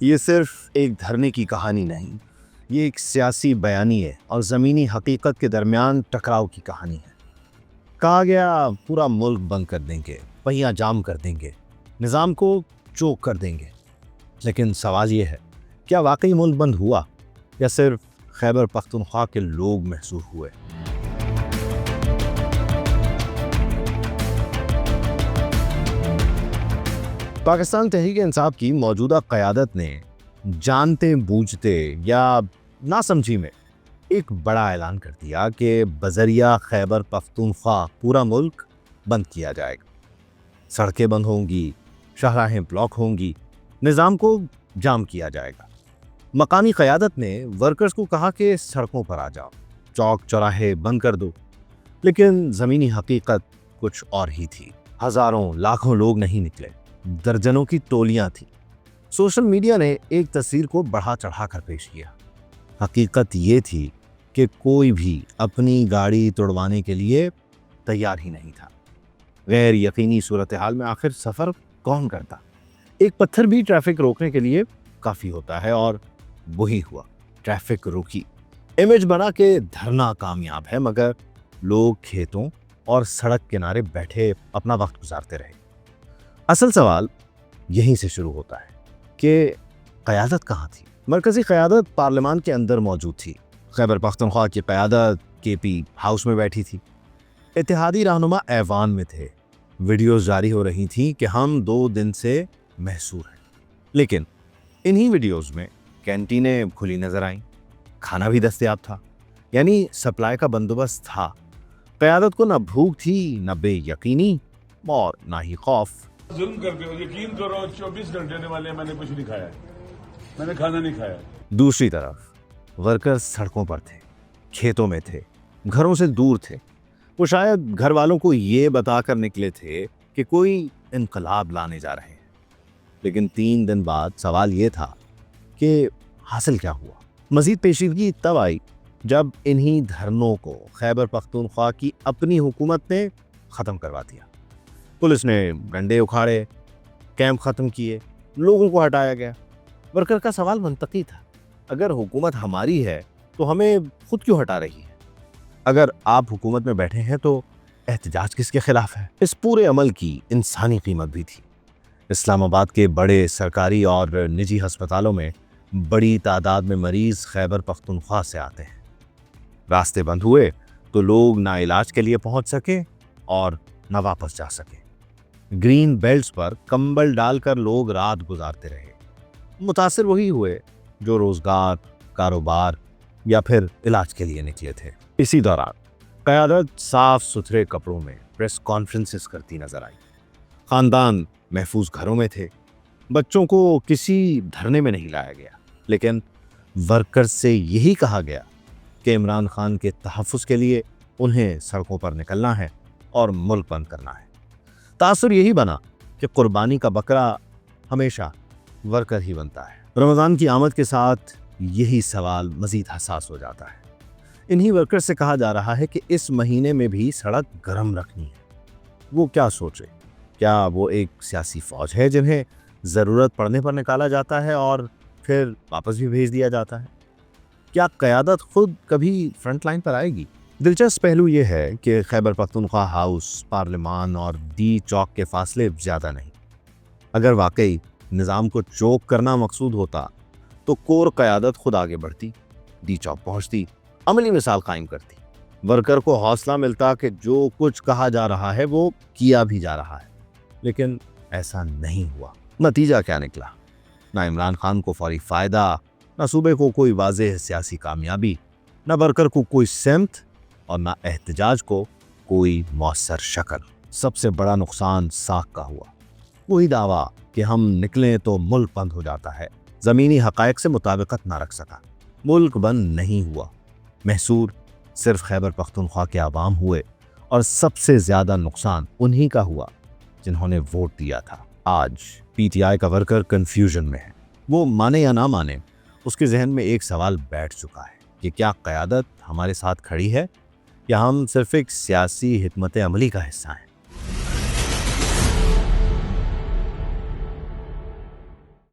یہ صرف ایک دھرنے کی کہانی نہیں، یہ ایک سیاسی بیانی ہے اور زمینی حقیقت کے درمیان ٹکراؤ کی کہانی ہے۔ کہا گیا پورا ملک بند کر دیں گے، پہیہ جام کر دیں گے، نظام کو چوک کر دیں گے، لیکن سوال یہ ہے کیا واقعی ملک بند ہوا یا صرف خیبر پختونخوا کے لوگ محصور ہوئے؟ پاکستان تحریک انصاف کی موجودہ قیادت نے جانتے بوجھتے یا ناسمجھی میں ایک بڑا اعلان کر دیا کہ بذریعہ خیبر پختونخوا پورا ملک بند کیا جائے گا۔ سڑکیں بند ہوں گی، شاہراہیں بلاک ہوں گی، نظام کو جام کیا جائے گا۔ مقامی قیادت نے ورکرز کو کہا کہ سڑکوں پر آ جاؤ، چوک چوراہے بند کر دو، لیکن زمینی حقیقت کچھ اور ہی تھی۔ ہزاروں لاکھوں لوگ نہیں نکلے، درجنوں کی ٹولیاں تھیں۔ سوشل میڈیا نے ایک تصویر کو بڑھا چڑھا کر پیش کیا۔ حقیقت یہ تھی کہ کوئی بھی اپنی گاڑی توڑوانے کے لیے تیار ہی نہیں تھا۔ غیر یقینی صورتحال میں آخر سفر کون کرتا؟ ایک پتھر بھی ٹریفک روکنے کے لیے کافی ہوتا ہے، اور وہی ہوا، ٹریفک روکی۔ امیج بنا کہ دھرنا کامیاب ہے، مگر لوگ کھیتوں اور سڑک کنارے بیٹھے اپنا وقت گزارتے رہے۔ اصل سوال یہیں سے شروع ہوتا ہے کہ قیادت کہاں تھی؟ مرکزی قیادت پارلیمان کے اندر موجود تھی۔ خیبر پختونخوا کی قیادت KP ہاؤس میں بیٹھی تھی۔ اتحادی رہنما ایوان میں تھے۔ ویڈیوز جاری ہو رہی تھیں کہ ہم 2 دن سے محصور ہیں، لیکن انہی ویڈیوز میں کینٹینیں کھلی نظر آئیں، کھانا بھی دستیاب تھا، یعنی سپلائی کا بندوبست تھا۔ قیادت کو نہ بھوک تھی، نہ بے یقینی، اور نہ ہی خوف۔ ظلم کرتے ہو، یقین کرو 24 گھنٹے والے میں نے کچھ نہیں کھایا، میں نے کھانا نہیں کھایا۔ دوسری طرف ورکرز سڑکوں پر تھے، کھیتوں میں تھے، گھروں سے دور تھے۔ وہ شاید گھر والوں کو یہ بتا کر نکلے تھے کہ کوئی انقلاب لانے جا رہے ہیں، لیکن 3 دن بعد سوال یہ تھا کہ حاصل کیا ہوا؟ مزید پیچیدگی تب آئی جب انہی دھرنوں کو خیبر پختونخوا کی اپنی حکومت نے ختم کروا دیا۔ پولیس نے ڈنڈے اکھاڑے، کیمپ ختم کیے، لوگوں کو ہٹایا گیا۔ ورکر کا سوال منطقی تھا، اگر حکومت ہماری ہے تو ہمیں خود کیوں ہٹا رہی ہے؟ اگر آپ حکومت میں بیٹھے ہیں تو احتجاج کس کے خلاف ہے؟ اس پورے عمل کی انسانی قیمت بھی تھی۔ اسلام آباد کے بڑے سرکاری اور نجی ہسپتالوں میں بڑی تعداد میں مریض خیبر پختونخوا سے آتے ہیں۔ راستے بند ہوئے تو لوگ نہ علاج کے لیے پہنچ سکے اور نہ واپس جا سکے۔ گرین بیلٹس پر کمبل ڈال کر لوگ رات گزارتے رہے۔ متاثر وہی ہوئے جو روزگار، کاروبار یا پھر علاج کے لیے نکلے تھے۔ اسی دوران قیادت صاف ستھرے کپڑوں میں پریس کانفرنسز کرتی نظر آئی۔ خاندان محفوظ گھروں میں تھے، بچوں کو کسی دھرنے میں نہیں لایا گیا، لیکن ورکرز سے یہی کہا گیا کہ عمران خان کے تحفظ کے لیے انہیں سڑکوں پر نکلنا ہے اور ملک بند کرنا ہے۔ تاثر یہی بنا کہ قربانی کا بکرا ہمیشہ ورکر ہی بنتا ہے۔ رمضان کی آمد کے ساتھ یہی سوال مزید حساس ہو جاتا ہے۔ انہی ورکر سے کہا جا رہا ہے کہ اس مہینے میں بھی سڑک گرم رکھنی ہے۔ وہ کیا سوچے؟ کیا وہ ایک سیاسی فوج ہے جنہیں ضرورت پڑنے پر نکالا جاتا ہے اور پھر واپس بھی بھیج دیا جاتا ہے؟ کیا قیادت خود کبھی فرنٹ لائن پر آئے گی؟ دلچسپ پہلو یہ ہے کہ خیبر پختونخوا ہاؤس، پارلیمان اور ڈی چوک کے فاصلے زیادہ نہیں۔ اگر واقعی نظام کو چوک کرنا مقصود ہوتا تو کور قیادت خود آگے بڑھتی، ڈی چوک پہنچتی، عملی مثال قائم کرتی۔ ورکر کو حوصلہ ملتا کہ جو کچھ کہا جا رہا ہے وہ کیا بھی جا رہا ہے، لیکن ایسا نہیں ہوا۔ نتیجہ کیا نکلا؟ نہ عمران خان کو فوری فائدہ، نہ صوبے کو کوئی واضح سیاسی کامیابی، نہ ورکر کو کوئی سمت، اور نہ احتجاج کو کوئی مؤثر شکل۔ سب سے بڑا نقصان ساکھ کا ہوا۔ وہی دعویٰ کہ ہم نکلیں تو ملک بند ہو جاتا ہے، زمینی حقائق سے مطابقت نہ رکھ سکا۔ ملک بند نہیں ہوا، محصور صرف خیبر پختونخوا کے عوام ہوئے، اور سب سے زیادہ نقصان انہی کا ہوا جنہوں نے ووٹ دیا تھا۔ آج PTI کا ورکر کنفیوژن میں ہے۔ وہ مانے یا نہ مانے، اس کے ذہن میں ایک سوال بیٹھ چکا ہے کہ کیا قیادت ہمارے ساتھ کھڑی ہے یا ہم صرف ایک سیاسی حکمت عملی کا حصہ ہیں؟